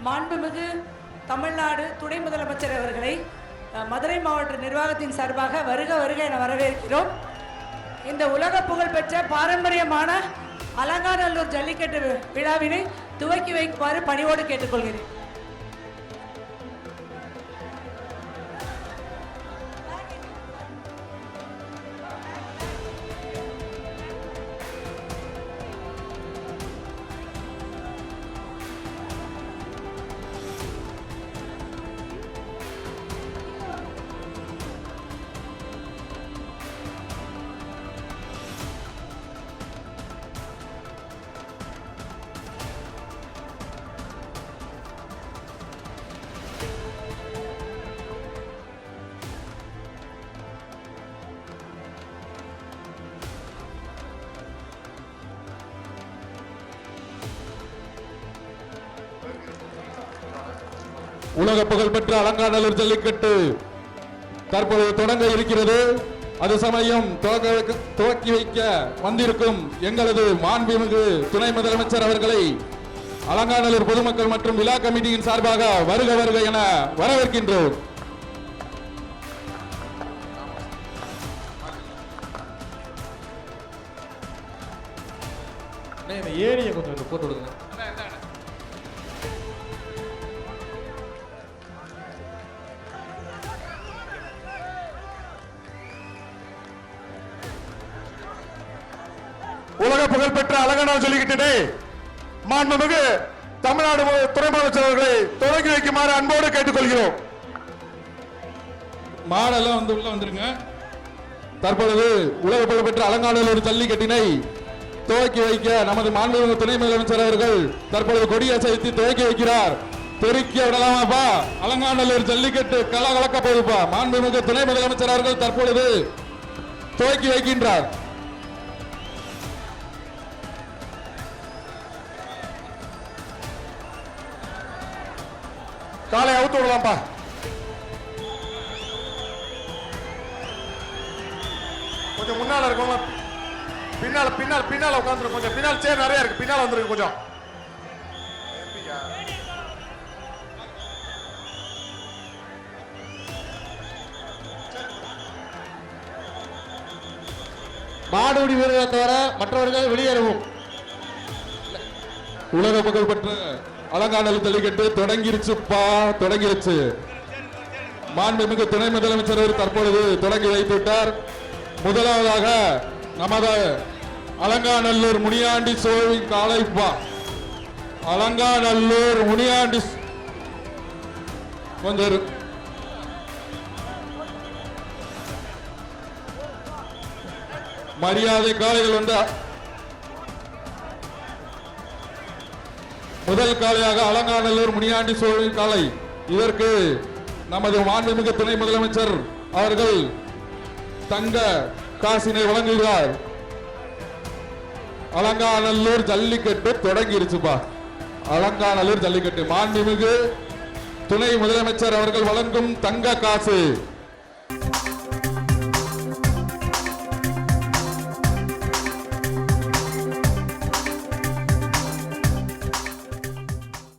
மாண்புமிகு தமிழ்நாடு துணை முதலமைச்சர் அவர்களை மதுரை மாவட்ட நிர்வாகத்தின் சார்பாக வருக வருக என வரவேற்கிறோம். இந்த உலக புகழ்பெற்ற பாரம்பரியமான அலங்காநல்லூர் ஜல்லிக்கட்டு விழாவினை துவக்கி வைக்குமாறு பணிவோடு கேட்டுக்கொள்கிறேன். உலக புகழ்பெற்ற அலங்காநல்லூர் ஜல்லிக்கட்டு தற்போது தொடங்க இருக்கிறது. அது சமயம் துவக்கி வைக்க வந்திருக்கும் எங்களது மாண்புமிகு துணை முதலமைச்சர் அவர்களை அலங்காநல்லூர் பொதுமக்கள் மற்றும் விழா கமிட்டியின் சார்பாக வருக வருக என வரவேற்கின்றோம். ஏரியை கொஞ்சம் போட்டு விடுங்க. உலக புகழ்பெற்ற அலங்காநல்லூர் ஜல்லிக்கட்டு மாண்புமிகு தமிழ்நாடு துணை முதலமைச்சர் அவர்களை தொடங்கி வைக்குமாறு அன்போடு கேட்டுக்கொள்கிறோம். மாடெல்லாம் வந்து உள்ள வந்துருங்க. தற்பொழுது உலக புகழ்பெற்ற அலங்காநல்லூர் ஜல்லிக்கட்டினை துவக்கி வைக்க நமது மாண்புமிகு துணை முதலமைச்சர் அவர்கள் தற்பொழுது கொடியசைத்து துவக்கி வைக்கிறார். பெருக்கி விடலாமாப்பா? அலங்காநல்லூர் ஜல்லிக்கட்டு கலகலக்க போகுதுப்பா. மாண்புமிகு துணை முதலமைச்சர் அவர்கள் தற்பொழுது துவக்கி வைக்கின்றார். காலை அவுத்து விடலாம்ப்பா. கொஞ்சம் முன்னால இருக்கவங்க பின்னால பின்னால பின்னால உட்காந்துருக்கு. கொஞ்சம் பின்னால் சேர் நிறைய இருக்கு, பின்னால வந்துருக்கு கொஞ்சம். மாடுபிடி வீரர்களை தவிர மற்றவர்கள் வெளியேறவும். உலக புகழ்பெற்ற அலங்காநல்லூர் ஜல்லிக்கட்டு தொடங்கிருச்சுப்பா, தொடங்கிருச்சு. மாண்புமிகு துணை முதலமைச்சர் தற்பொழுது தொடங்கி வைத்து விட்டார். முதலாவதாக நமது அலங்காநல்லூர் முனியாண்டி சோழி காளைப்பா. அலங்காநல்லூர் முனியாண்டி கொஞ்சம் மரியாதை காளைகள் வந்து முதல் காளையாக அலங்காநல்லூர் முனியாண்டி சோழி காளை. இதற்கு நமது மாண்புமிகு துணை முதலமைச்சர் அவர்கள் தங்க காசினை வழங்குகிறார். அலங்காநல்லூர் ஜல்லிக்கட்டு தொடங்கிருச்சுப்பா. அலங்காநல்லூர் ஜல்லிக்கட்டு மாண்புமிகு துணை முதலமைச்சர் அவர்கள் வழங்கும் தங்க காசு